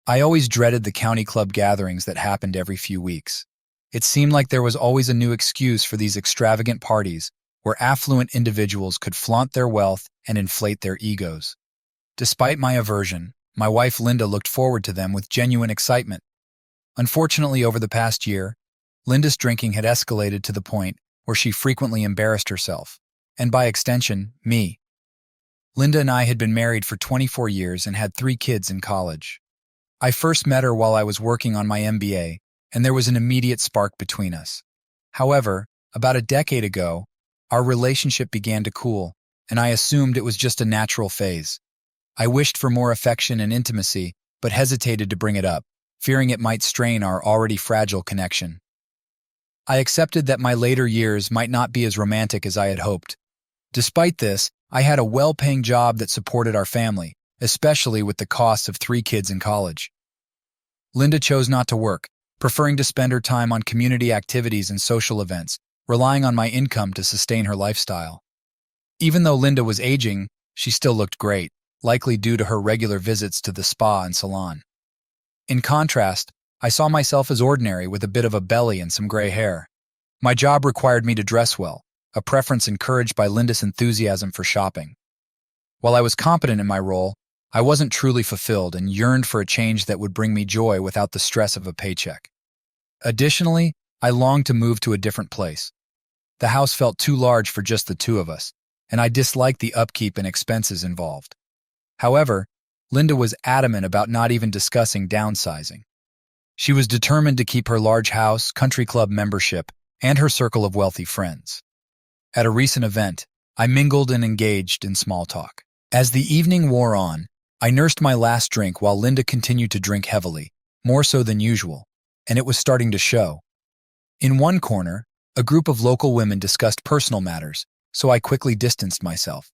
I always dreaded the county club gatherings that happened every few weeks. It seemed like there was always a new excuse for these extravagant parties where affluent individuals could flaunt their wealth and inflate their egos. Despite my aversion, my wife Linda looked forward to them with genuine excitement. Unfortunately, over the past year, Linda's drinking had escalated to the point where she frequently embarrassed herself, and by extension, me. Linda and I had been married for 24 years and had 3 kids in college. I first met her while I was working on my MBA, and there was an immediate spark between us. However, about a decade ago, our relationship began to cool, and I assumed it was just a natural phase. I wished for more affection and intimacy, but hesitated to bring it up, fearing it might strain our already fragile connection. I accepted that my later years might not be as romantic as I had hoped. Despite this, I had a well-paying job that supported our family, especially with the costs of 3 kids in college. Linda chose not to work, preferring to spend her time on community activities and social events, relying on my income to sustain her lifestyle. Even though Linda was aging, she still looked great, likely due to her regular visits to the spa and salon. In contrast, I saw myself as ordinary with a bit of a belly and some gray hair. My job required me to dress well, a preference encouraged by Linda's enthusiasm for shopping. While I was competent in my role, I wasn't truly fulfilled and yearned for a change that would bring me joy without the stress of a paycheck. Additionally, I longed to move to a different place. The house felt too large for just the 2 of us, and I disliked the upkeep and expenses involved. However, Linda was adamant about not even discussing downsizing. She was determined to keep her large house, country club membership, and her circle of wealthy friends. At a recent event, I mingled and engaged in small talk. As the evening wore on, I nursed my last drink while Linda continued to drink heavily, more so than usual, and it was starting to show. In one corner, a group of local women discussed personal matters, so I quickly distanced myself.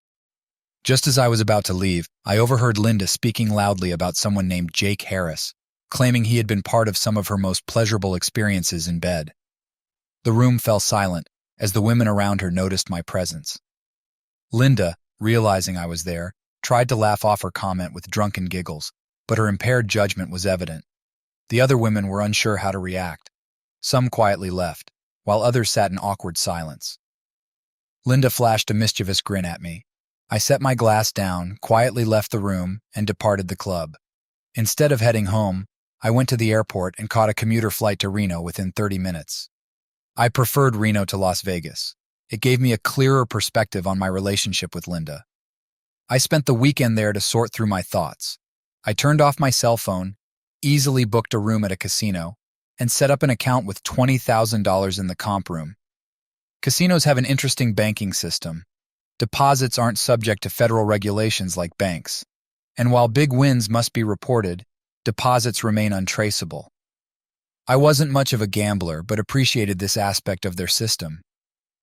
Just as I was about to leave, I overheard Linda speaking loudly about someone named Jake Harris, claiming he had been part of some of her most pleasurable experiences in bed. The room fell silent as the women around her noticed my presence. Linda, realizing I was there, tried to laugh off her comment with drunken giggles, but her impaired judgment was evident. The other women were unsure how to react. Some quietly left, while others sat in awkward silence. Linda flashed a mischievous grin at me. I set my glass down, quietly left the room, and departed the club. Instead of heading home, I went to the airport and caught a commuter flight to Reno within 30 minutes. I preferred Reno to Las Vegas. It gave me a clearer perspective on my relationship with Linda. I spent the weekend there to sort through my thoughts. I turned off my cell phone, easily booked a room at a casino, and set up an account with $20,000 in the comp room. Casinos have an interesting banking system. Deposits aren't subject to federal regulations like banks. And while big wins must be reported, deposits remain untraceable. I wasn't much of a gambler, but appreciated this aspect of their system.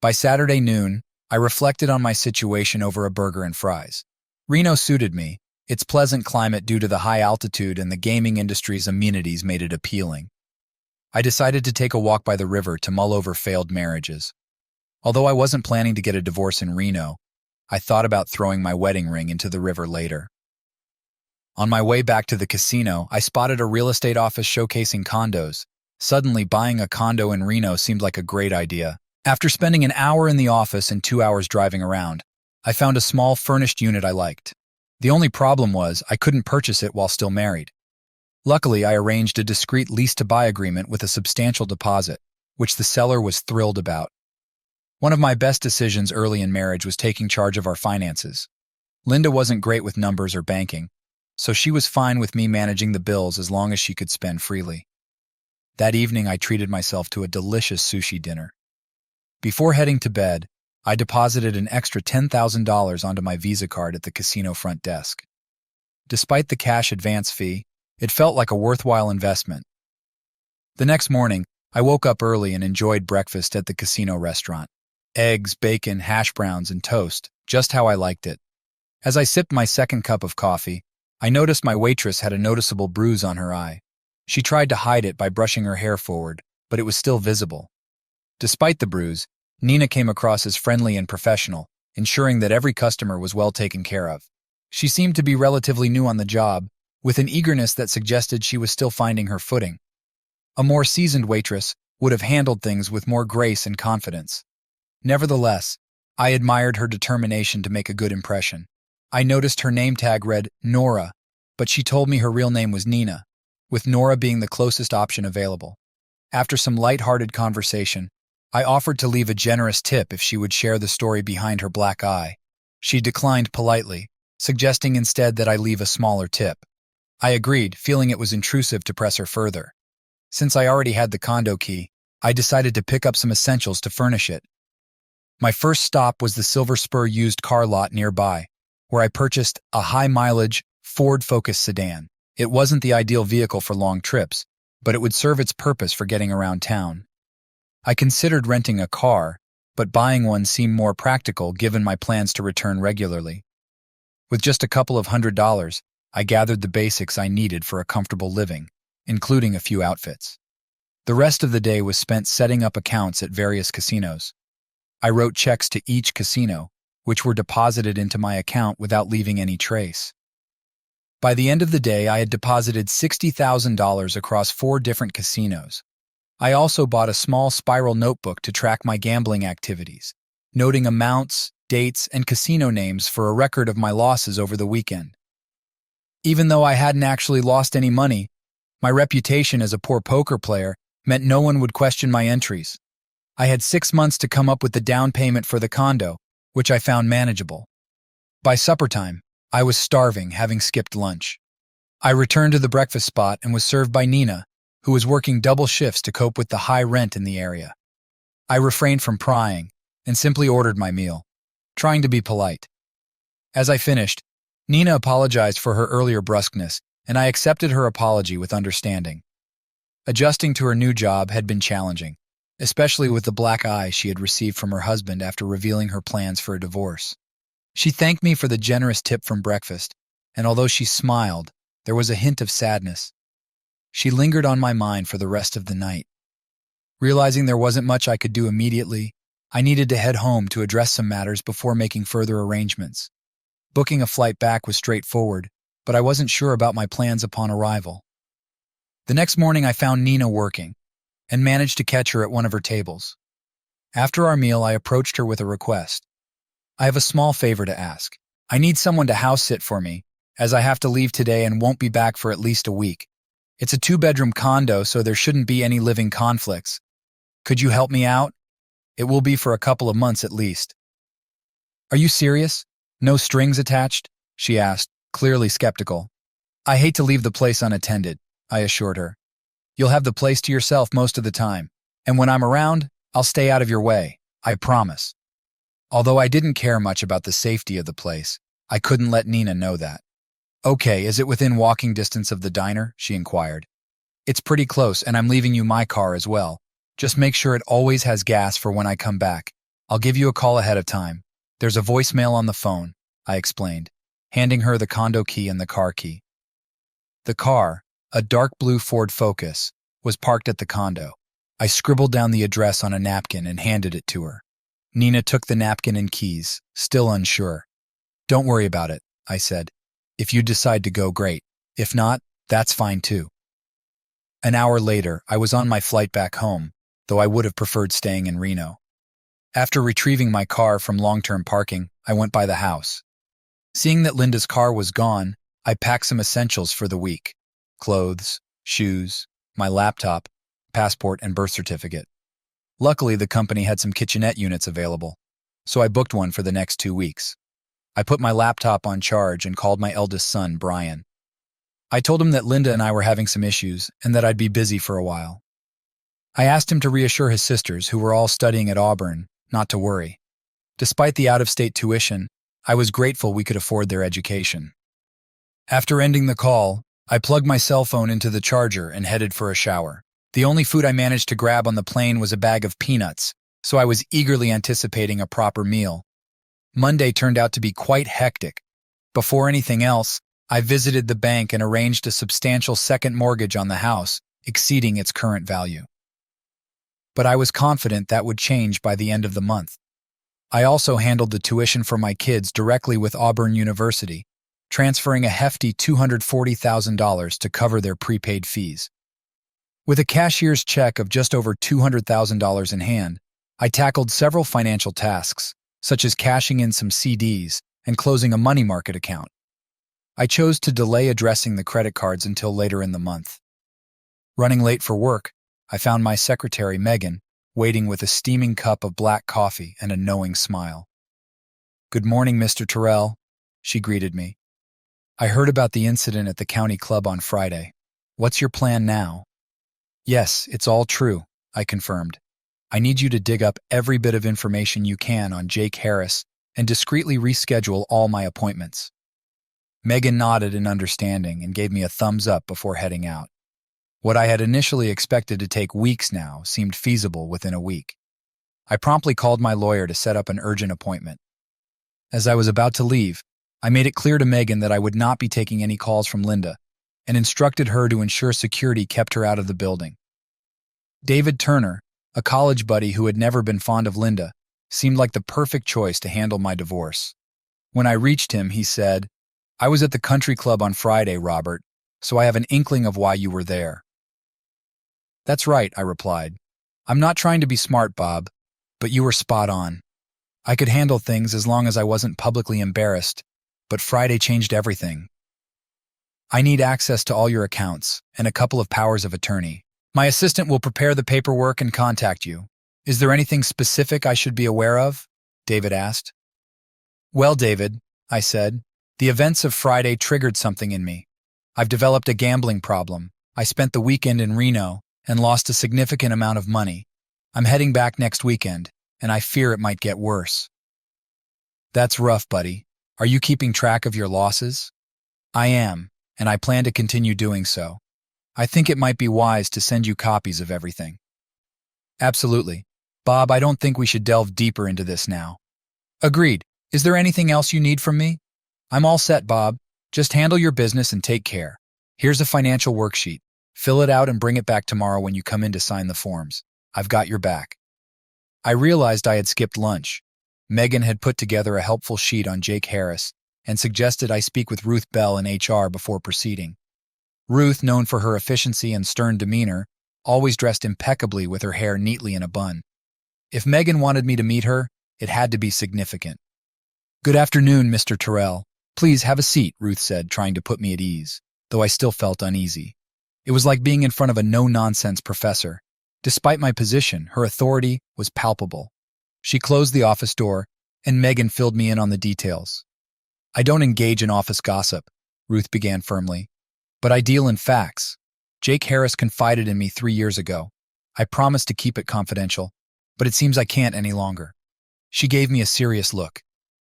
By Saturday noon, I reflected on my situation over a burger and fries. Reno suited me. Its pleasant climate due to the high altitude and the gaming industry's amenities made it appealing. I decided to take a walk by the river to mull over failed marriages. Although I wasn't planning to get a divorce in Reno, I thought about throwing my wedding ring into the river later. On my way back to the casino, I spotted a real estate office showcasing condos. Suddenly, buying a condo in Reno seemed like a great idea. After spending an hour in the office and 2 hours driving around, I found a small furnished unit I liked. The only problem was I couldn't purchase it while still married. Luckily, I arranged a discreet lease-to-buy agreement with a substantial deposit, which the seller was thrilled about. One of my best decisions early in marriage was taking charge of our finances. Linda wasn't great with numbers or banking, so she was fine with me managing the bills as long as she could spend freely. That evening, I treated myself to a delicious sushi dinner. Before heading to bed, I deposited an extra $10,000 onto my Visa card at the casino front desk. Despite the cash advance fee, it felt like a worthwhile investment. The next morning, I woke up early and enjoyed breakfast at the casino restaurant. Eggs, bacon, hash browns, and toast, just how I liked it. As I sipped my second cup of coffee, I noticed my waitress had a noticeable bruise on her eye. She tried to hide it by brushing her hair forward, but it was still visible. Despite the bruise, Nina came across as friendly and professional, ensuring that every customer was well taken care of. She seemed to be relatively new on the job, with an eagerness that suggested she was still finding her footing. A more seasoned waitress would have handled things with more grace and confidence. Nevertheless, I admired her determination to make a good impression. I noticed her name tag read Nora, but she told me her real name was Nina, with Nora being the closest option available. After some light-hearted conversation, I offered to leave a generous tip if she would share the story behind her black eye. She declined politely, suggesting instead that I leave a smaller tip. I agreed, feeling it was intrusive to press her further. Since I already had the condo key, I decided to pick up some essentials to furnish it. My first stop was the Silver Spur used car lot nearby, where I purchased a high-mileage Ford Focus sedan. It wasn't the ideal vehicle for long trips, but it would serve its purpose for getting around town. I considered renting a car, but buying one seemed more practical given my plans to return regularly. With just a couple of $100s, I gathered the basics I needed for a comfortable living, including a few outfits. The rest of the day was spent setting up accounts at various casinos. I wrote checks to each casino, which were deposited into my account without leaving any trace. By the end of the day, I had deposited $60,000 across 4 different casinos. I also bought a small spiral notebook to track my gambling activities, noting amounts, dates, and casino names for a record of my losses over the weekend. Even though I hadn't actually lost any money, my reputation as a poor poker player meant no one would question my entries. I had 6 months to come up with the down payment for the condo, which I found manageable. By supper time, I was starving, having skipped lunch. I returned to the breakfast spot and was served by Nina, who was working double shifts to cope with the high rent in the area. I refrained from prying and simply ordered my meal, trying to be polite. As I finished, Nina apologized for her earlier brusqueness, and I accepted her apology with understanding. Adjusting to her new job had been challenging, especially with the black eye she had received from her husband after revealing her plans for a divorce. She thanked me for the generous tip from breakfast, and although she smiled, there was a hint of sadness. She lingered on my mind for the rest of the night. Realizing there wasn't much I could do immediately, I needed to head home to address some matters before making further arrangements. Booking a flight back was straightforward, but I wasn't sure about my plans upon arrival. The next morning I found Nina working, and managed to catch her at one of her tables. After our meal, I approached her with a request. I have a small favor to ask. I need someone to house sit for me, as I have to leave today and won't be back for at least a week. It's a 2-bedroom condo, so there shouldn't be any living conflicts. Could you help me out? It will be for a couple of months at least. Are you serious? No strings attached? She asked, clearly skeptical. I hate to leave the place unattended, I assured her. You'll have the place to yourself most of the time, and when I'm around, I'll stay out of your way, I promise. Although I didn't care much about the safety of the place, I couldn't let Nina know that. Okay, is it within walking distance of the diner? She inquired. It's pretty close, and I'm leaving you my car as well. Just make sure it always has gas for when I come back. I'll give you a call ahead of time. There's a voicemail on the phone, I explained, handing her the condo key and the car key. The car, a dark blue Ford Focus, was parked at the condo. I scribbled down the address on a napkin and handed it to her. Nina took the napkin and keys, still unsure. Don't worry about it, I said. If you decide to go, great. If not, that's fine too. An hour later, I was on my flight back home, though I would have preferred staying in Reno. After retrieving my car from long-term parking, I went by the house. Seeing that Linda's car was gone, I packed some essentials for the week. Clothes, shoes, my laptop, passport, and birth certificate. Luckily, the company had some kitchenette units available, so I booked one for the next 2 weeks. I put my laptop on charge and called my eldest son, Brian. I told him that Linda and I were having some issues and that I'd be busy for a while. I asked him to reassure his sisters, who were all studying at Auburn, not to worry. Despite the out-of-state tuition, I was grateful we could afford their education. After ending the call, I plugged my cell phone into the charger and headed for a shower. The only food I managed to grab on the plane was a bag of peanuts, so I was eagerly anticipating a proper meal. Monday turned out to be quite hectic. Before anything else, I visited the bank and arranged a substantial second mortgage on the house, exceeding its current value. But I was confident that would change by the end of the month. I also handled the tuition for my kids directly with Auburn University, transferring a hefty $240,000 to cover their prepaid fees. With a cashier's check of just over $200,000 in hand, I tackled several financial tasks, such as cashing in some CDs and closing a money market account. I chose to delay addressing the credit cards until later in the month. Running late for work, I found my secretary, Megan, waiting with a steaming cup of black coffee and a knowing smile. "Good morning, Mr. Terrell," she greeted me. "I heard about the incident at the county club on Friday. What's your plan now?" "Yes, it's all true," I confirmed. "I need you to dig up every bit of information you can on Jake Harris and discreetly reschedule all my appointments." Megan nodded in understanding and gave me a thumbs up before heading out. What I had initially expected to take weeks now seemed feasible within a week. I promptly called my lawyer to set up an urgent appointment. As I was about to leave, I made it clear to Megan that I would not be taking any calls from Linda and instructed her to ensure security kept her out of the building. David Turner, a college buddy who had never been fond of Linda, seemed like the perfect choice to handle my divorce. When I reached him, he said, "I was at the country club on Friday, Robert, so I have an inkling of why you were there." "That's right," I replied. "I'm not trying to be smart, Bob, but you were spot on. I could handle things as long as I wasn't publicly embarrassed, but Friday changed everything. I need access to all your accounts and a couple of powers of attorney. My assistant will prepare the paperwork and contact you. Is there anything specific I should be aware of?" David asked. "Well, David," I said, "the events of Friday triggered something in me. I've developed a gambling problem. I spent the weekend in Reno and lost a significant amount of money. I'm heading back next weekend, and I fear it might get worse." "That's rough, buddy. Are you keeping track of your losses?" "I am, and I plan to continue doing so. I think it might be wise to send you copies of everything." "Absolutely. Bob, I don't think we should delve deeper into this now." "Agreed. Is there anything else you need from me?" "I'm all set, Bob. Just handle your business and take care. Here's a financial worksheet. Fill it out and bring it back tomorrow when you come in to sign the forms. I've got your back." I realized I had skipped lunch. Megan had put together a helpful sheet on Jake Harris and suggested I speak with Ruth Bell in HR before proceeding. Ruth, known for her efficiency and stern demeanor, always dressed impeccably with her hair neatly in a bun. If Megan wanted me to meet her, it had to be significant. "Good afternoon, Mr. Terrell. Please have a seat," Ruth said, trying to put me at ease, though I still felt uneasy. It was like being in front of a no-nonsense professor. Despite my position, her authority was palpable. She closed the office door, and Megan filled me in on the details. "I don't engage in office gossip," Ruth began firmly, "but I deal in facts. Jake Harris confided in me 3 years ago. I promised to keep it confidential, but it seems I can't any longer." She gave me a serious look.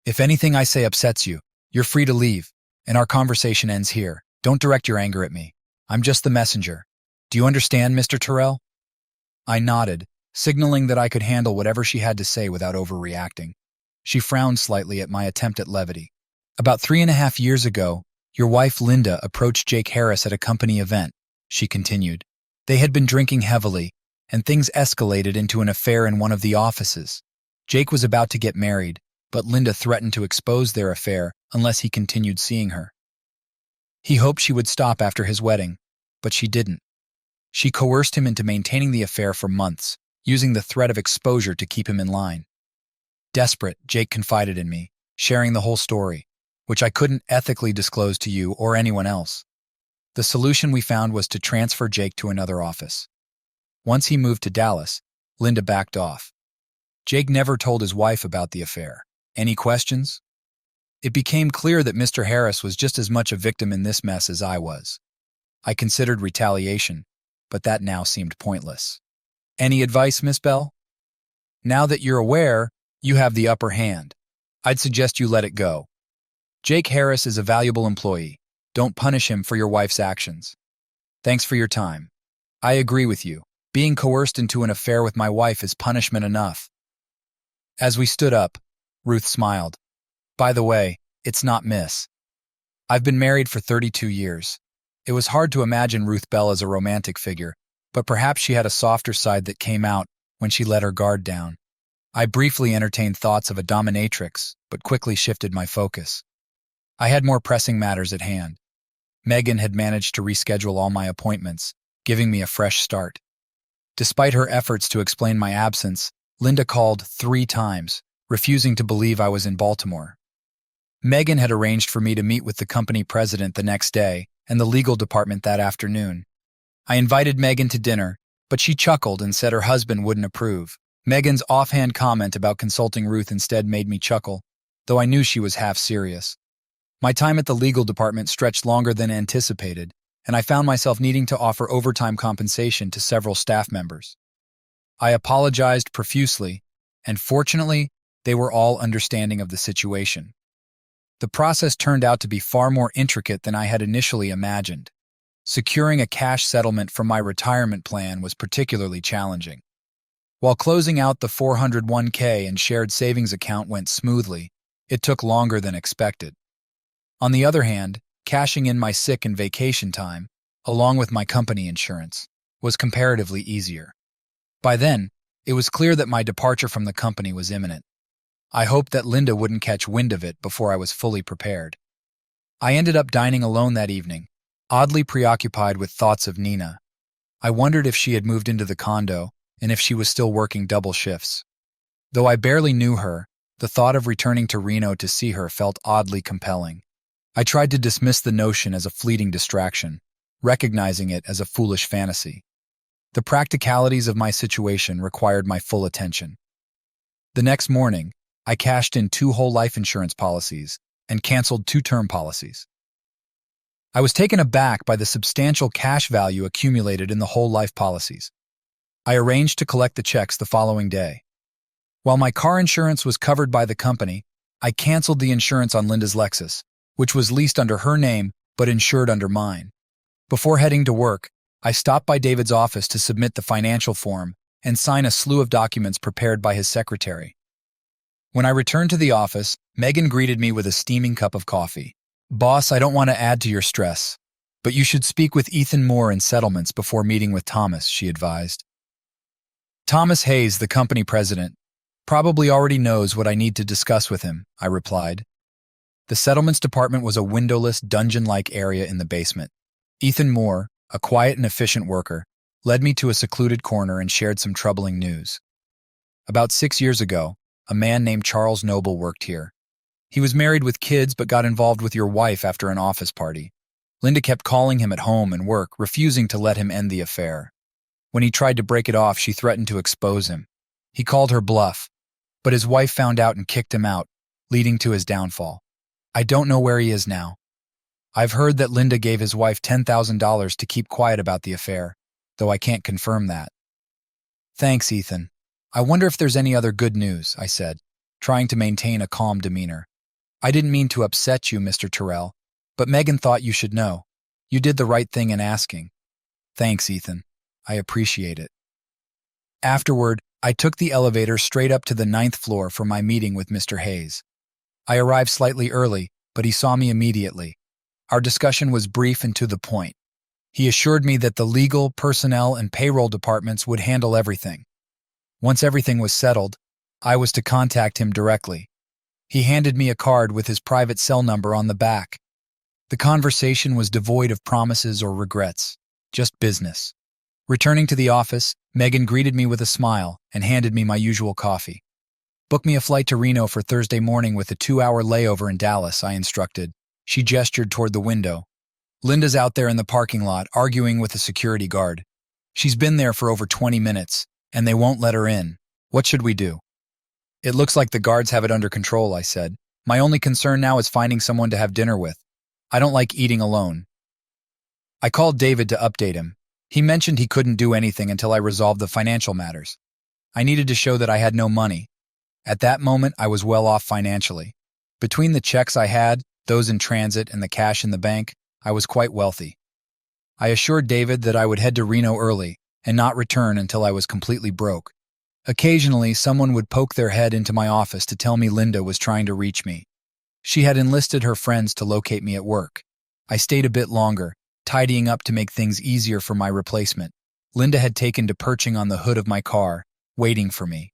"If anything I say upsets you, you're free to leave, and our conversation ends here. Don't direct your anger at me. I'm just the messenger. Do you understand, Mr. Terrell?" I nodded, signaling that I could handle whatever she had to say without overreacting. She frowned slightly at my attempt at levity. "About 3.5 years ago, your wife Linda approached Jake Harris at a company event," she continued. "They had been drinking heavily, and things escalated into an affair in one of the offices. Jake was about to get married, but Linda threatened to expose their affair unless he continued seeing her. He hoped she would stop after his wedding, but she didn't. She coerced him into maintaining the affair for months, using the threat of exposure to keep him in line. Desperate, Jake confided in me, sharing the whole story, which I couldn't ethically disclose to you or anyone else. The solution we found was to transfer Jake to another office. Once he moved to Dallas, Linda backed off. Jake never told his wife about the affair. Any questions? It became clear that Mr. Harris was just as much a victim in this mess as I was. I considered retaliation, but that now seemed pointless. Any advice, Miss Bell? Now that you're aware, you have the upper hand. I'd suggest you let it go. Jake Harris is a valuable employee. Don't punish him for your wife's actions. Thanks for your time. I agree with you. Being coerced into an affair with my wife is punishment enough. As we stood up, Ruth smiled. By the way, it's not Miss. I've been married for 32 years. It was hard to imagine Ruth Bell as a romantic figure, but perhaps she had a softer side that came out when she let her guard down. I briefly entertained thoughts of a dominatrix, but quickly shifted my focus. I had more pressing matters at hand. Megan had managed to reschedule all my appointments, giving me a fresh start. Despite her efforts to explain my absence, Linda called 3 times, refusing to believe I was in Baltimore. Megan had arranged for me to meet with the company president the next day and the legal department that afternoon. I invited Megan to dinner, but she chuckled and said her husband wouldn't approve. Megan's offhand comment about consulting Ruth instead made me chuckle, though I knew she was half serious. My time at the legal department stretched longer than anticipated, and I found myself needing to offer overtime compensation to several staff members. I apologized profusely, and fortunately, they were all understanding of the situation. The process turned out to be far more intricate than I had initially imagined. Securing a cash settlement from my retirement plan was particularly challenging. While closing out the 401k and shared savings account went smoothly, it took longer than expected. On the other hand, cashing in my sick and vacation time, along with my company insurance, was comparatively easier. By then, it was clear that my departure from the company was imminent. I hoped that Linda wouldn't catch wind of it before I was fully prepared. I ended up dining alone that evening, oddly preoccupied with thoughts of Nina. I wondered if she had moved into the condo and if she was still working double shifts. Though I barely knew her, the thought of returning to Reno to see her felt oddly compelling. I tried to dismiss the notion as a fleeting distraction, recognizing it as a foolish fantasy. The practicalities of my situation required my full attention. The next morning, I cashed in 2 whole life insurance policies and canceled 2 term policies. I was taken aback by the substantial cash value accumulated in the whole life policies. I arranged to collect the checks the following day. While my car insurance was covered by the company, I canceled the insurance on Linda's Lexus, which was leased under her name but insured under mine. Before heading to work, I stopped by David's office to submit the financial form and sign a slew of documents prepared by his secretary. When I returned to the office, Megan greeted me with a steaming cup of coffee. "Boss, I don't want to add to your stress, but you should speak with Ethan Moore in settlements before meeting with Thomas," she advised. "Thomas Hayes, the company president, probably already knows what I need to discuss with him," I replied. The settlements department was a windowless, dungeon-like area in the basement. Ethan Moore, a quiet and efficient worker, led me to a secluded corner and shared some troubling news. About 6 years ago, a man named Charles Noble worked here. He was married with kids but got involved with your wife after an office party. Linda kept calling him at home and work, refusing to let him end the affair. When he tried to break it off, she threatened to expose him. He called her bluff, but his wife found out and kicked him out, leading to his downfall. I don't know where he is now. I've heard that Linda gave his wife $10,000 to keep quiet about the affair, though I can't confirm that. "Thanks, Ethan. I wonder if there's any other good news," I said, trying to maintain a calm demeanor. "I didn't mean to upset you, Mr. Terrell, but Megan thought you should know. You did the right thing in asking." "Thanks, Ethan. I appreciate it." Afterward, I took the elevator straight up to the 9th floor for my meeting with Mr. Hayes. I arrived slightly early, but he saw me immediately. Our discussion was brief and to the point. He assured me that the legal, personnel, and payroll departments would handle everything. Once everything was settled, I was to contact him directly. He handed me a card with his private cell number on the back. The conversation was devoid of promises or regrets, just business. Returning to the office, Megan greeted me with a smile and handed me my usual coffee. "Book me a flight to Reno for Thursday morning with a 2-hour layover in Dallas," I instructed. She gestured toward the window. "Linda's out there in the parking lot, arguing with a security guard. She's been there for over 20 minutes, and they won't let her in. What should we do?" "It looks like the guards have it under control," I said. "My only concern now is finding someone to have dinner with. I don't like eating alone." I called David to update him. He mentioned he couldn't do anything until I resolved the financial matters. I needed to show that I had no money. At that moment, I was well off financially. Between the checks I had, those in transit, and the cash in the bank, I was quite wealthy. I assured David that I would head to Reno early and not return until I was completely broke. Occasionally, someone would poke their head into my office to tell me Linda was trying to reach me. She had enlisted her friends to locate me at work. I stayed a bit longer, tidying up to make things easier for my replacement. Linda had taken to perching on the hood of my car, waiting for me.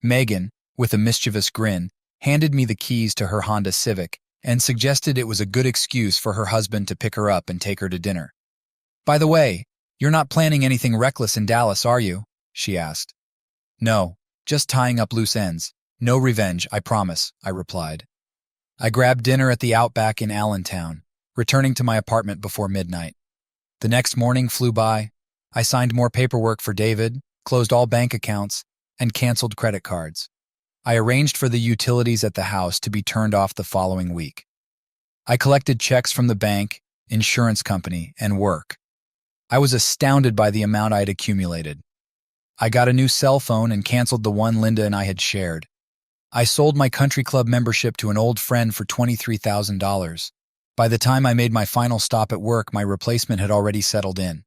Megan, with a mischievous grin, handed me the keys to her Honda Civic and suggested it was a good excuse for her husband to pick her up and take her to dinner. "By the way, you're not planning anything reckless in Dallas, are you?" she asked. "No, just tying up loose ends. No revenge, I promise," I replied. I grabbed dinner at the Outback in Allentown, returning to my apartment before midnight. The next morning flew by. I signed more paperwork for David, closed all bank accounts, and canceled credit cards. I arranged for the utilities at the house to be turned off the following week. I collected checks from the bank, insurance company, and work. I was astounded by the amount I had accumulated. I got a new cell phone and canceled the one Linda and I had shared. I sold my country club membership to an old friend for $23,000. By the time I made my final stop at work, my replacement had already settled in.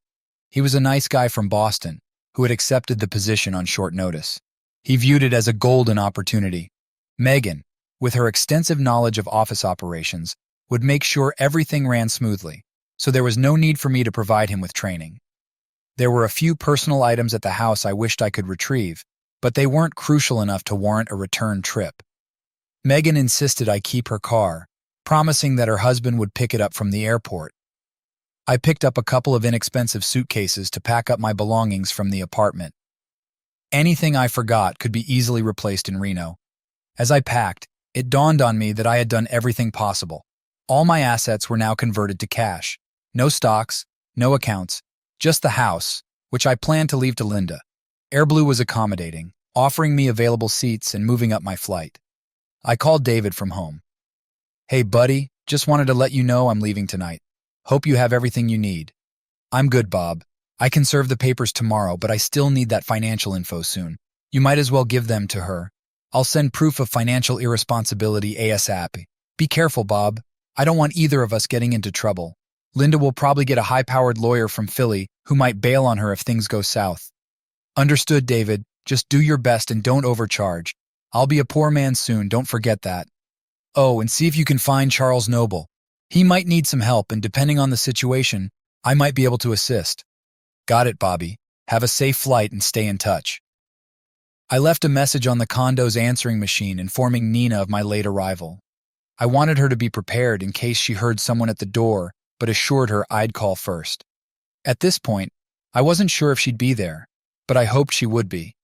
He was a nice guy from Boston who had accepted the position on short notice. He viewed it as a golden opportunity. Megan, with her extensive knowledge of office operations, would make sure everything ran smoothly, so there was no need for me to provide him with training. There were a few personal items at the house I wished I could retrieve, but they weren't crucial enough to warrant a return trip. Megan insisted I keep her car, promising that her husband would pick it up from the airport. I picked up a couple of inexpensive suitcases to pack up my belongings from the apartment. Anything I forgot could be easily replaced in Reno. As I packed, it dawned on me that I had done everything possible. All my assets were now converted to cash. No stocks, no accounts, just the house, which I planned to leave to Linda. AirBlue was accommodating, offering me available seats and moving up my flight. I called David from home. "Hey buddy, just wanted to let you know I'm leaving tonight. Hope you have everything you need." "I'm good, Bob. I can serve the papers tomorrow, but I still need that financial info soon. You might as well give them to her. I'll send proof of financial irresponsibility ASAP. Be careful, Bob. I don't want either of us getting into trouble. Linda will probably get a high-powered lawyer from Philly who might bail on her if things go south." "Understood, David. Just do your best and don't overcharge. I'll be a poor man soon, don't forget that. Oh, and see if you can find Charles Noble. He might need some help, and depending on the situation, I might be able to assist." "Got it, Bobby. Have a safe flight and stay in touch." I left a message on the condo's answering machine informing Nina of my late arrival. I wanted her to be prepared in case she heard someone at the door, but assured her I'd call first. At this point, I wasn't sure if she'd be there, but I hoped she would be.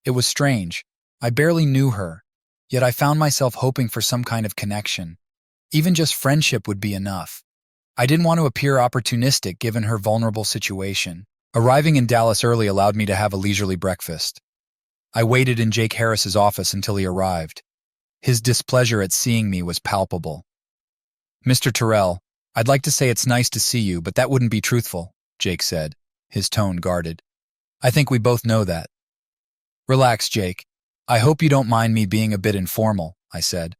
It was strange. I barely knew her, yet I found myself hoping for some kind of connection. Even just friendship would be enough. I didn't want to appear opportunistic given her vulnerable situation. Arriving in Dallas early allowed me to have a leisurely breakfast. I waited in Jake Harris's office until he arrived. His displeasure at seeing me was palpable. "Mr. Terrell, I'd like to say it's nice to see you, but that wouldn't be truthful," Jake said, his tone guarded. "I think we both know that." "Relax, Jake. I hope you don't mind me being a bit informal," I said.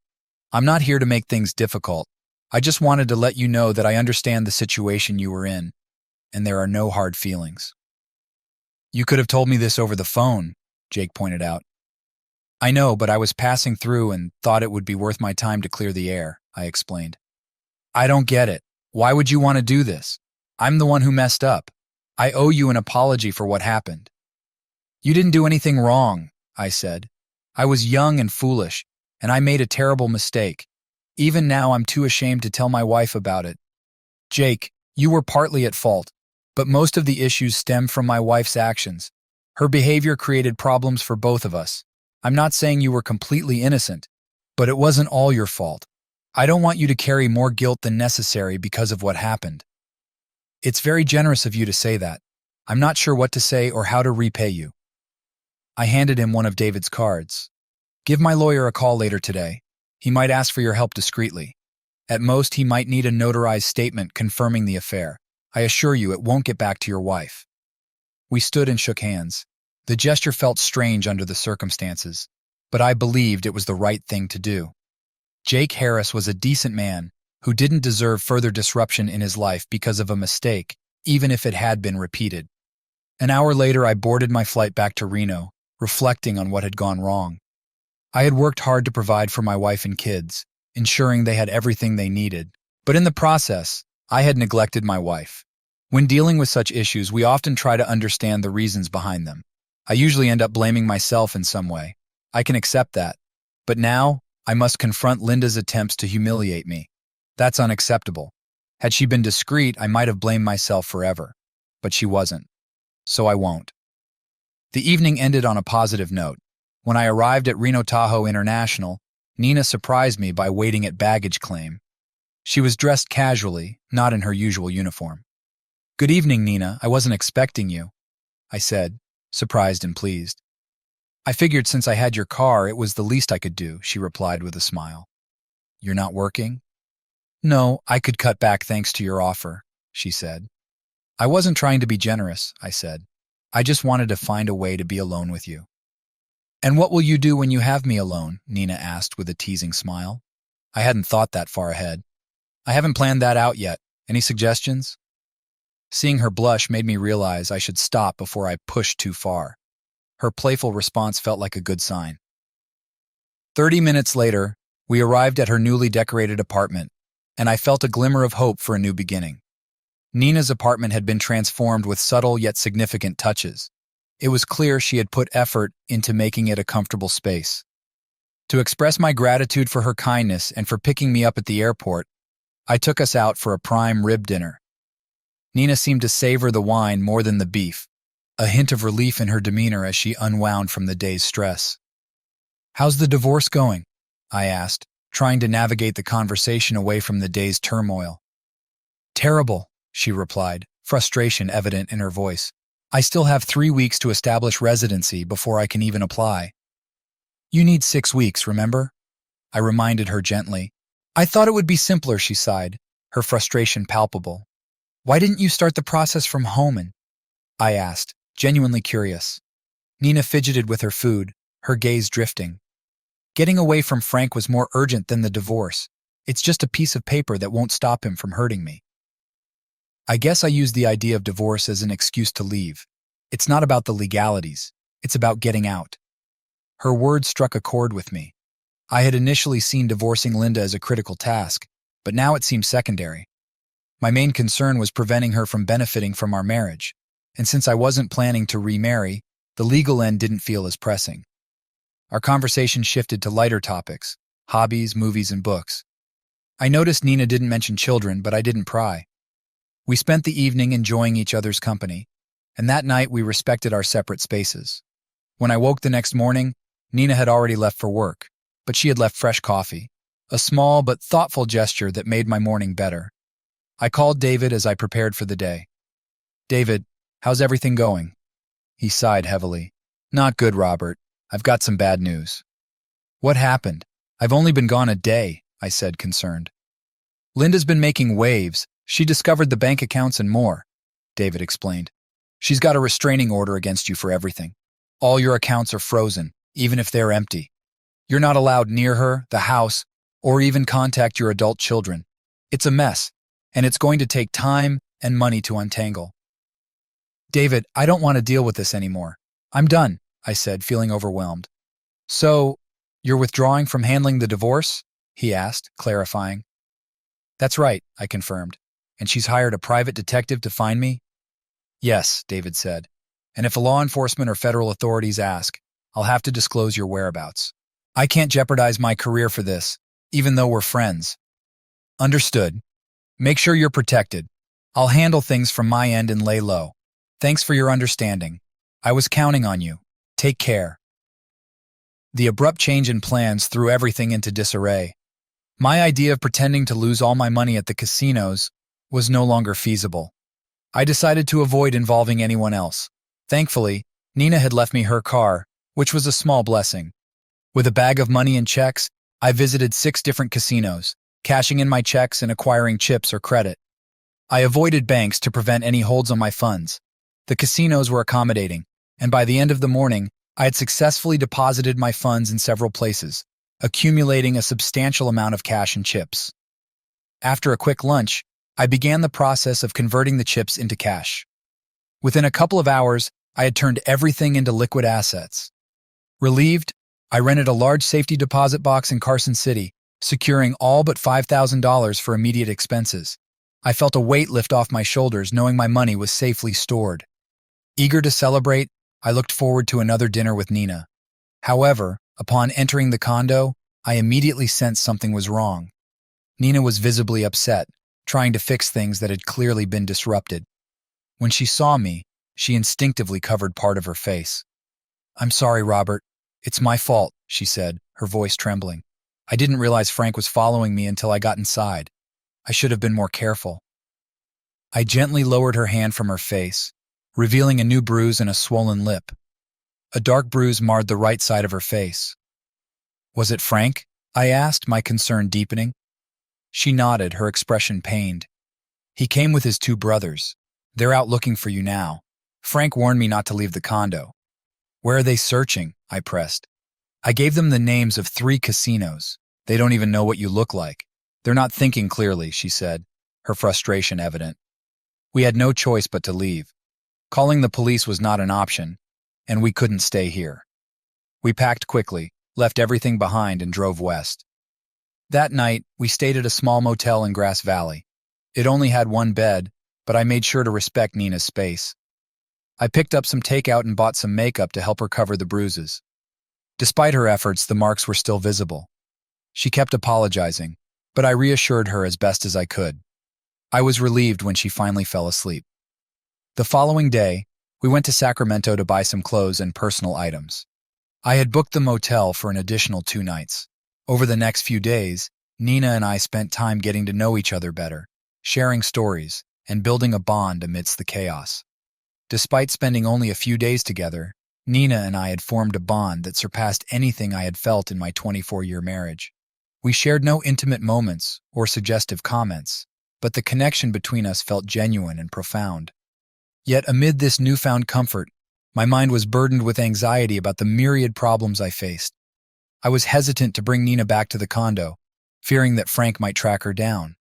"I'm not here to make things difficult. I just wanted to let you know that I understand the situation you were in, and there are no hard feelings." "You could have told me this over the phone," Jake pointed out. "I know, but I was passing through and thought it would be worth my time to clear the air," I explained. "I don't get it. Why would you want to do this? I'm the one who messed up. I owe you an apology for what happened." "You didn't do anything wrong," I said. "I was young and foolish, and I made a terrible mistake. Even now, I'm too ashamed to tell my wife about it. Jake, you were partly at fault, but most of the issues stem from my wife's actions. Her behavior created problems for both of us. I'm not saying you were completely innocent, but it wasn't all your fault. I don't want you to carry more guilt than necessary because of what happened." "It's very generous of you to say that. I'm not sure what to say or how to repay you." I handed him one of David's cards. "Give my lawyer a call later today. He might ask for your help discreetly. At most, he might need a notarized statement confirming the affair. I assure you it won't get back to your wife." We stood and shook hands. The gesture felt strange under the circumstances, but I believed it was the right thing to do. Jake Harris was a decent man who didn't deserve further disruption in his life because of a mistake, even if it had been repeated. An hour later, I boarded my flight back to Reno, reflecting on what had gone wrong. I had worked hard to provide for my wife and kids, ensuring they had everything they needed, but in the process, I had neglected my wife. When dealing with such issues, we often try to understand the reasons behind them. I usually end up blaming myself in some way. I can accept that. But now, I must confront Linda's attempts to humiliate me. That's unacceptable. Had she been discreet, I might have blamed myself forever. But she wasn't. So I won't. The evening ended on a positive note. When I arrived at Reno Tahoe International, Nina surprised me by waiting at baggage claim. She was dressed casually, not in her usual uniform. "Good evening, Nina. I wasn't expecting you," I said, surprised and pleased. "I figured since I had your car, it was the least I could do," she replied with a smile. "You're not working?" "No, I could cut back thanks to your offer," she said. "I wasn't trying to be generous," I said. "I just wanted to find a way to be alone with you." "And what will you do when you have me alone?" Nina asked with a teasing smile. I hadn't thought that far ahead. "I haven't planned that out yet. Any suggestions?" Seeing her blush made me realize I should stop before I pushed too far. Her playful response felt like a good sign. 30 minutes later, we arrived at her newly decorated apartment, and I felt a glimmer of hope for a new beginning. Nina's apartment had been transformed with subtle yet significant touches. It was clear she had put effort into making it a comfortable space. To express my gratitude for her kindness and for picking me up at the airport, I took us out for a prime rib dinner. Nina seemed to savor the wine more than the beef, a hint of relief in her demeanor as she unwound from the day's stress. "How's the divorce going?" I asked, trying to navigate the conversation away from the day's turmoil. "Terrible," she replied, frustration evident in her voice. "I still have 3 weeks to establish residency before I can even apply." "You need 6 weeks, remember?" I reminded her gently. "I thought it would be simpler," she sighed, her frustration palpable. "Why didn't you start the process from home?" I asked, genuinely curious. Nina fidgeted with her food, her gaze drifting. "Getting away from Frank was more urgent than the divorce. It's just a piece of paper that won't stop him from hurting me." I guess I used the idea of divorce as an excuse to leave. It's not about the legalities. It's about getting out. Her words struck a chord with me. I had initially seen divorcing Linda as a critical task, but now it seemed secondary. My main concern was preventing her from benefiting from our marriage, and since I wasn't planning to remarry, the legal end didn't feel as pressing. Our conversation shifted to lighter topics, hobbies, movies, and books. I noticed Nina didn't mention children, but I didn't pry. We spent the evening enjoying each other's company, and that night we respected our separate spaces. When I woke the next morning, Nina had already left for work, but she had left fresh coffee, a small but thoughtful gesture that made my morning better. I called David as I prepared for the day. "David, how's everything going?" He sighed heavily. "Not good, Robert. I've got some bad news." "What happened? I've only been gone a day," I said, concerned. "Linda's been making waves. She discovered the bank accounts and more," David explained. "She's got a restraining order against you for everything. All your accounts are frozen, even if they're empty. You're not allowed near her, the house, or even contact your adult children. It's a mess, and it's going to take time and money to untangle." "David, I don't want to deal with this anymore. I'm done," I said, feeling overwhelmed. "So, you're withdrawing from handling the divorce?" he asked, clarifying. "That's right," I confirmed. "And she's hired a private detective to find me?" "Yes," David said. "And if law enforcement or federal authorities ask, I'll have to disclose your whereabouts. I can't jeopardize my career for this, even though we're friends." "Understood. Make sure you're protected. I'll handle things from my end and lay low. Thanks for your understanding. I was counting on you. Take care." The abrupt change in plans threw everything into disarray. My idea of pretending to lose all my money at the casinos was no longer feasible. I decided to avoid involving anyone else. Thankfully, Nina had left me her car, which was a small blessing. With a bag of money and checks, I visited 6 different casinos, cashing in my checks and acquiring chips or credit. I avoided banks to prevent any holds on my funds. The casinos were accommodating, and by the end of the morning, I had successfully deposited my funds in several places, accumulating a substantial amount of cash and chips. After a quick lunch, I began the process of converting the chips into cash. Within a couple of hours, I had turned everything into liquid assets. Relieved, I rented a large safety deposit box in Carson City, securing all but $5,000 for immediate expenses. I felt a weight lift off my shoulders knowing my money was safely stored. Eager to celebrate, I looked forward to another dinner with Nina. However, upon entering the condo, I immediately sensed something was wrong. Nina was visibly upset, trying to fix things that had clearly been disrupted. When she saw me, she instinctively covered part of her face. "I'm sorry, Robert. It's my fault," she said, her voice trembling. "I didn't realize Frank was following me until I got inside. I should have been more careful." I gently lowered her hand from her face, revealing a new bruise and a swollen lip. A dark bruise marred the right side of her face. "Was it Frank?" I asked, my concern deepening. She nodded, her expression pained. "He came with his two brothers. They're out looking for you now. Frank warned me not to leave the condo." "Where are they searching?" I pressed. "I gave them the names of 3 casinos. They don't even know what you look like. They're not thinking clearly," she said, her frustration evident. We had no choice but to leave. Calling the police was not an option, and we couldn't stay here. We packed quickly, left everything behind, and drove west. That night, we stayed at a small motel in Grass Valley. It only had 1 bed, but I made sure to respect Nina's space. I picked up some takeout and bought some makeup to help her cover the bruises. Despite her efforts, the marks were still visible. She kept apologizing, but I reassured her as best as I could. I was relieved when she finally fell asleep. The following day, we went to Sacramento to buy some clothes and personal items. I had booked the motel for an additional 2 nights. Over the next few days, Nina and I spent time getting to know each other better, sharing stories, and building a bond amidst the chaos. Despite spending only a few days together, Nina and I had formed a bond that surpassed anything I had felt in my 24-year marriage. We shared no intimate moments or suggestive comments, but the connection between us felt genuine and profound. Yet amid this newfound comfort, my mind was burdened with anxiety about the myriad problems I faced. I was hesitant to bring Nina back to the condo, fearing that Frank might track her down.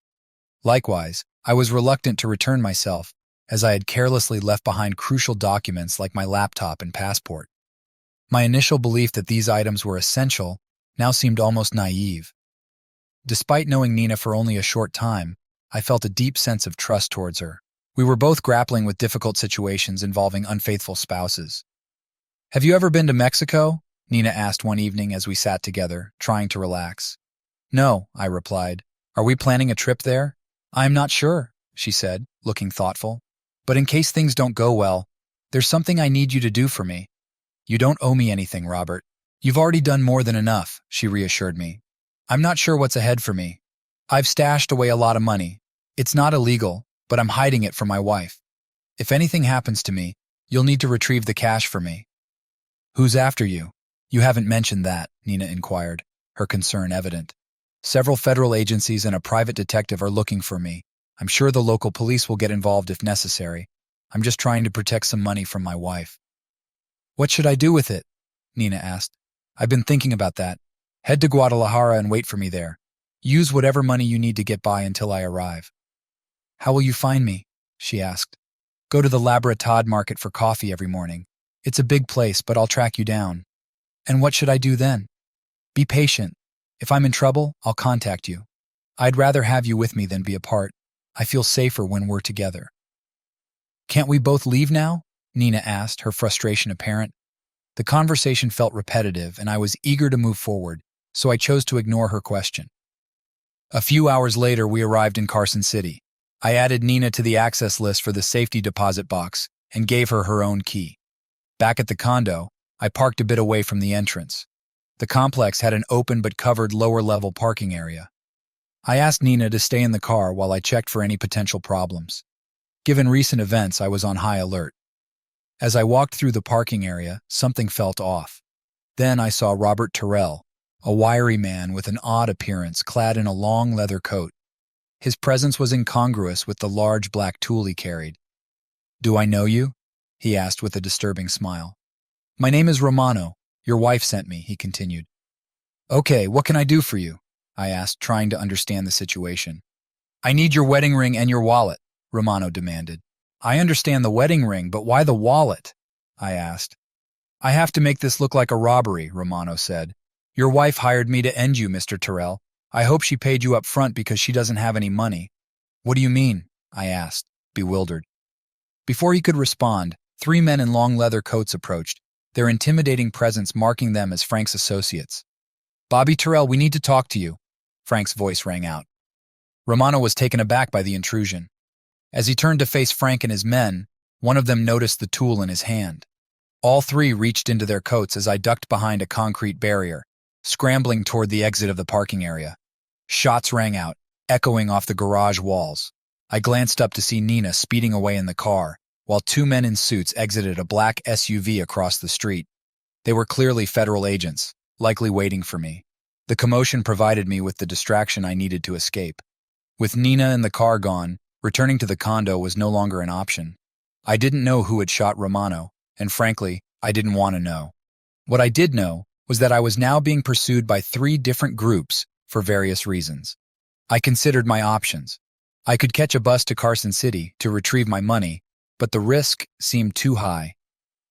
Likewise, I was reluctant to return myself, as I had carelessly left behind crucial documents like my laptop and passport. My initial belief that these items were essential now seemed almost naive. Despite knowing Nina for only a short time, I felt a deep sense of trust towards her. We were both grappling with difficult situations involving unfaithful spouses. "Have you ever been to Mexico?" Nina asked one evening as we sat together, trying to relax. "No," I replied. "Are we planning a trip there?" "I'm not sure," she said, looking thoughtful. "But in case things don't go well, there's something I need you to do for me." "You don't owe me anything, Robert. You've already done more than enough," she reassured me. "I'm not sure what's ahead for me. I've stashed away a lot of money. It's not illegal, but I'm hiding it from my wife. If anything happens to me, you'll need to retrieve the cash for me." "Who's after you?" "You haven't mentioned that," Nina inquired, her concern evident. "Several federal agencies and a private detective are looking for me. I'm sure the local police will get involved if necessary. I'm just trying to protect some money from my wife." "What should I do with it?" Nina asked. "I've been thinking about that. Head to Guadalajara and wait for me there. Use whatever money you need to get by until I arrive." "How will you find me?" she asked. "Go to the La Bretade market for coffee every morning. It's a big place, but I'll track you down." "And what should I do then?" "Be patient. If I'm in trouble, I'll contact you. I'd rather have you with me than be apart. I feel safer when we're together." "Can't we both leave now?" Nina asked, her frustration apparent. The conversation felt repetitive, and I was eager to move forward, so I chose to ignore her question. A few hours later, we arrived in Carson City. I added Nina to the access list for the safety deposit box and gave her her own key. Back at the condo, I parked a bit away from the entrance. The complex had an open but covered lower-level parking area. I asked Nina to stay in the car while I checked for any potential problems. Given recent events, I was on high alert. As I walked through the parking area, something felt off. Then I saw Robert Terrell, a wiry man with an odd appearance clad in a long leather coat. His presence was incongruous with the large black tool he carried. "Do I know you?" he asked with a disturbing smile. "My name is Romano. Your wife sent me," he continued. "Okay, what can I do for you?" I asked, trying to understand the situation. "I need your wedding ring and your wallet," Romano demanded. "I understand the wedding ring, but why the wallet?" I asked. "I have to make this look like a robbery," Romano said. "Your wife hired me to end you, Mr. Terrell. I hope she paid you up front because she doesn't have any money." "What do you mean?" I asked, bewildered. Before he could respond, 3 men in long leather coats approached, their intimidating presence marking them as Frank's associates. "Bobby Terrell, we need to talk to you," Frank's voice rang out. Romano was taken aback by the intrusion. As he turned to face Frank and his men, one of them noticed the tool in his hand. All three reached into their coats as I ducked behind a concrete barrier, scrambling toward the exit of the parking area. Shots rang out, echoing off the garage walls. I glanced up to see Nina speeding away in the car, while two men in suits exited a black SUV across the street. They were clearly federal agents, likely waiting for me. The commotion provided me with the distraction I needed to escape. With Nina and the car gone, returning to the condo was no longer an option. I didn't know who had shot Romano, and frankly, I didn't want to know. What I did know was that I was now being pursued by 3 different groups for various reasons. I considered my options. I could catch a bus to Carson City to retrieve my money, but the risk seemed too high.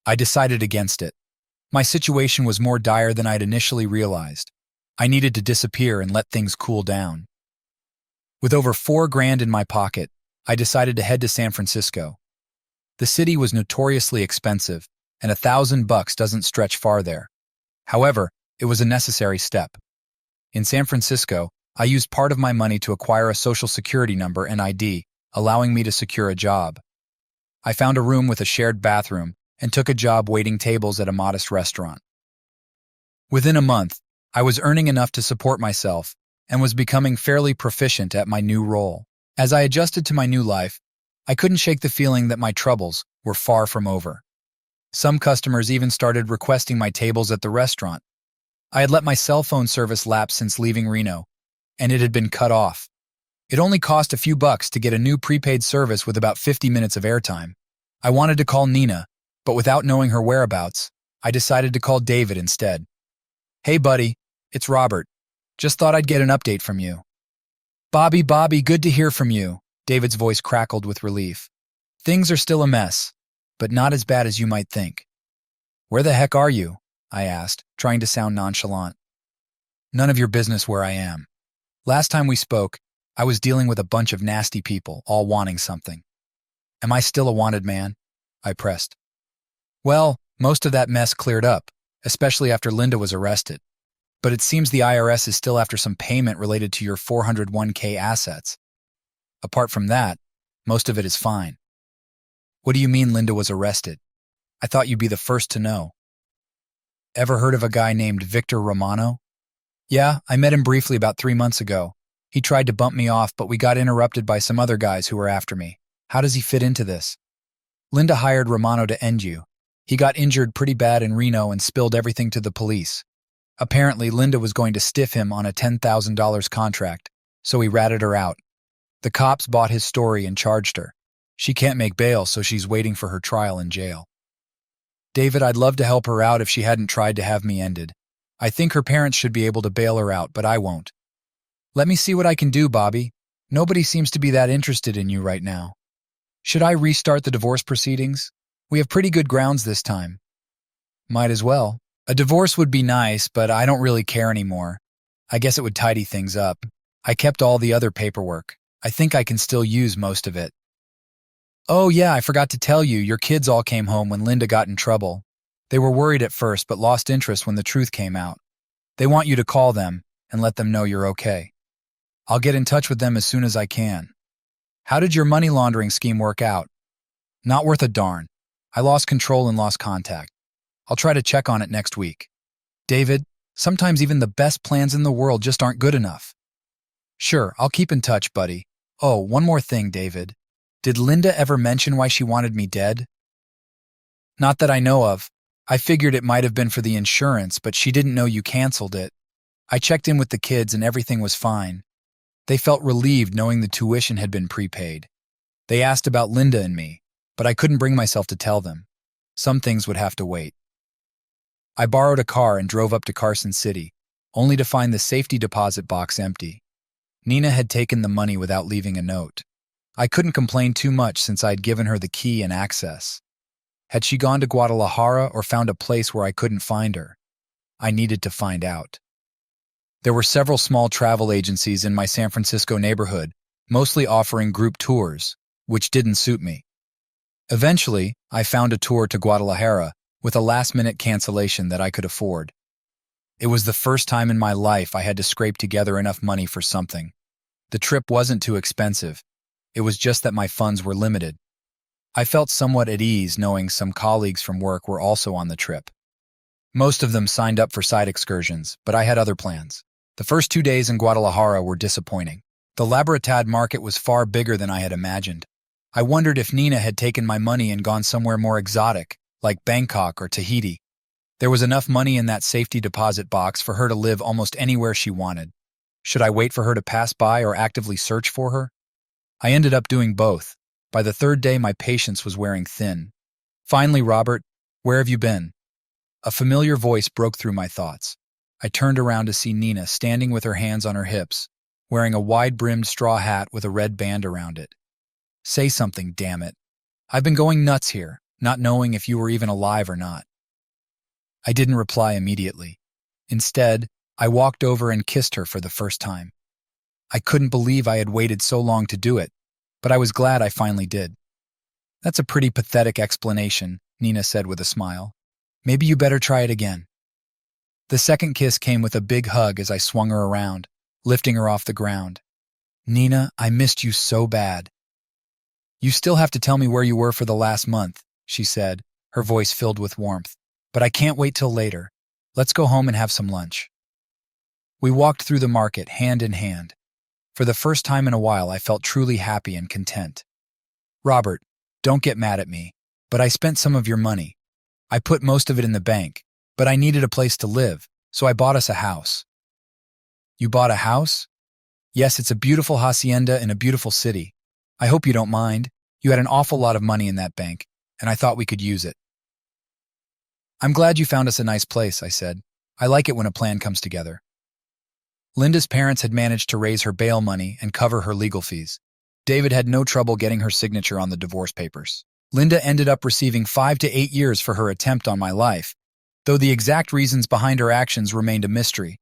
I decided against it. My situation was more dire than I'd initially realized. I needed to disappear and let things cool down. With over $4,000 in my pocket, I decided to head to San Francisco. The city was notoriously expensive, and $1,000 doesn't stretch far there. However, it was a necessary step. In San Francisco, I used part of my money to acquire a social security number and ID, allowing me to secure a job. I found a room with a shared bathroom and took a job waiting tables at a modest restaurant. Within a month, I was earning enough to support myself and was becoming fairly proficient at my new role. As I adjusted to my new life, I couldn't shake the feeling that my troubles were far from over. Some customers even started requesting my tables at the restaurant. I had let my cell phone service lapse since leaving Reno, and it had been cut off. It only cost a few bucks to get a new prepaid service with about 50 minutes of airtime. I wanted to call Nina, but without knowing her whereabouts, I decided to call David instead. "Hey buddy, it's Robert. Just thought I'd get an update from you." Bobby, good to hear from you," David's voice crackled with relief. "Things are still a mess, but not as bad as you might think." "Where the heck are you?" I asked, trying to sound nonchalant. "None of your business where I am. Last time we spoke, I was dealing with a bunch of nasty people, all wanting something." "Am I still a wanted man?" I pressed. "Well, most of that mess cleared up, especially after Linda was arrested. But it seems the IRS is still after some payment related to your 401k assets. Apart from that, most of it is fine." "What do you mean Linda was arrested? I thought you'd be the first to know." "Ever heard of a guy named Victor Romano?" "Yeah, I met him briefly about 3 months ago. He tried to bump me off, but we got interrupted by some other guys who were after me. How does he fit into this?" "Linda hired Romano to end you. He got injured pretty bad in Reno and spilled everything to the police. Apparently, Linda was going to stiff him on a $10,000 contract, so he ratted her out. The cops bought his story and charged her. She can't make bail, so she's waiting for her trial in jail." "David, I'd love to help her out if she hadn't tried to have me ended. I think her parents should be able to bail her out, but I won't." "Let me see what I can do, Bobby. Nobody seems to be that interested in you right now. Should I restart the divorce proceedings? We have pretty good grounds this time." "Might as well. A divorce would be nice, but I don't really care anymore. I guess it would tidy things up. I kept all the other paperwork. I think I can still use most of it." "Oh yeah, I forgot to tell you, your kids all came home when Linda got in trouble. They were worried at first, but lost interest when the truth came out. They want you to call them and let them know you're okay." "I'll get in touch with them as soon as I can." "How did your money laundering scheme work out?" "Not worth a darn. I lost control and lost contact. I'll try to check on it next week." "David, sometimes even the best plans in the world just aren't good enough." "Sure, I'll keep in touch, buddy. Oh, one more thing, David. Did Linda ever mention why she wanted me dead?" "Not that I know of. I figured it might have been for the insurance, but she didn't know you canceled it. I checked in with the kids and everything was fine. They felt relieved knowing the tuition had been prepaid. They asked about Linda and me, but I couldn't bring myself to tell them. Some things would have to wait." I borrowed a car and drove up to Carson City, only to find the safety deposit box empty. Nina had taken the money without leaving a note. I couldn't complain too much since I'd given her the key and access. Had she gone to Guadalajara or found a place where I couldn't find her? I needed to find out. There were several small travel agencies in my San Francisco neighborhood, mostly offering group tours, which didn't suit me. Eventually, I found a tour to Guadalajara with a last-minute cancellation that I could afford. It was the first time in my life I had to scrape together enough money for something. The trip wasn't too expensive. It was just that my funds were limited. I felt somewhat at ease knowing some colleagues from work were also on the trip. Most of them signed up for side excursions, but I had other plans. The first 2 days in Guadalajara were disappointing. The Laboratad market was far bigger than I had imagined. I wondered if Nina had taken my money and gone somewhere more exotic, like Bangkok or Tahiti. There was enough money in that safety deposit box for her to live almost anywhere she wanted. Should I wait for her to pass by or actively search for her? I ended up doing both. By the third day, my patience was wearing thin. Finally, Robert, where have you been? A familiar voice broke through my thoughts. I turned around to see Nina standing with her hands on her hips, wearing a wide-brimmed straw hat with a red band around it. Say something, damn it. I've been going nuts here, not knowing if you were even alive or not. I didn't reply immediately. Instead, I walked over and kissed her for the first time. I couldn't believe I had waited so long to do it, but I was glad I finally did. That's a pretty pathetic explanation, Nina said with a smile. Maybe you better try it again. The second kiss came with a big hug as I swung her around, lifting her off the ground. Nina, I missed you so bad. You still have to tell me where you were for the last month, she said, her voice filled with warmth. But I can't wait till later. Let's go home and have some lunch. We walked through the market, hand in hand. For the first time in a while, I felt truly happy and content. Robert, don't get mad at me, but I spent some of your money. I put most of it in the bank, but I needed a place to live, so I bought us a house. You bought a house? Yes, it's a beautiful hacienda in a beautiful city. I hope you don't mind. You had an awful lot of money in that bank, and I thought we could use it. I'm glad you found us a nice place, I said. I like it when a plan comes together. Linda's parents had managed to raise her bail money and cover her legal fees. David had no trouble getting her signature on the divorce papers. Linda ended up receiving 5 to 8 years for her attempt on my life, though the exact reasons behind her actions remained a mystery.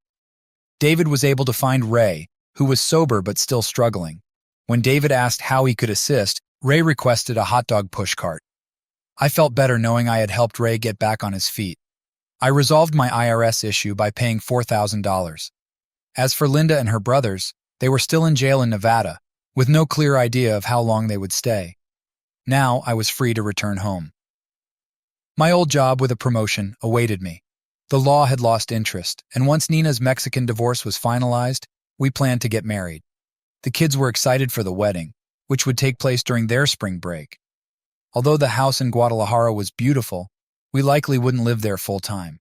David was able to find Ray, who was sober but still struggling. When David asked how he could assist, Ray requested a hot dog pushcart. I felt better knowing I had helped Ray get back on his feet. I resolved my IRS issue by paying $4,000. As for Linda and her brothers, they were still in jail in Nevada, with no clear idea of how long they would stay. Now I was free to return home. My old job with a promotion awaited me. The law had lost interest, and once Nina's Mexican divorce was finalized, we planned to get married. The kids were excited for the wedding, which would take place during their spring break. Although the house in Guadalajara was beautiful, we likely wouldn't live there full time.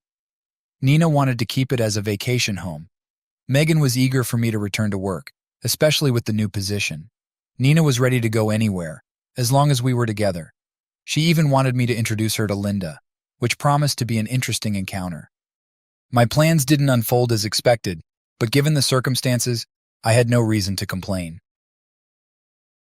Nina wanted to keep it as a vacation home. Megan was eager for me to return to work, especially with the new position. Nina was ready to go anywhere, as long as we were together. She even wanted me to introduce her to Linda, which promised to be an interesting encounter. My plans didn't unfold as expected, but given the circumstances, I had no reason to complain.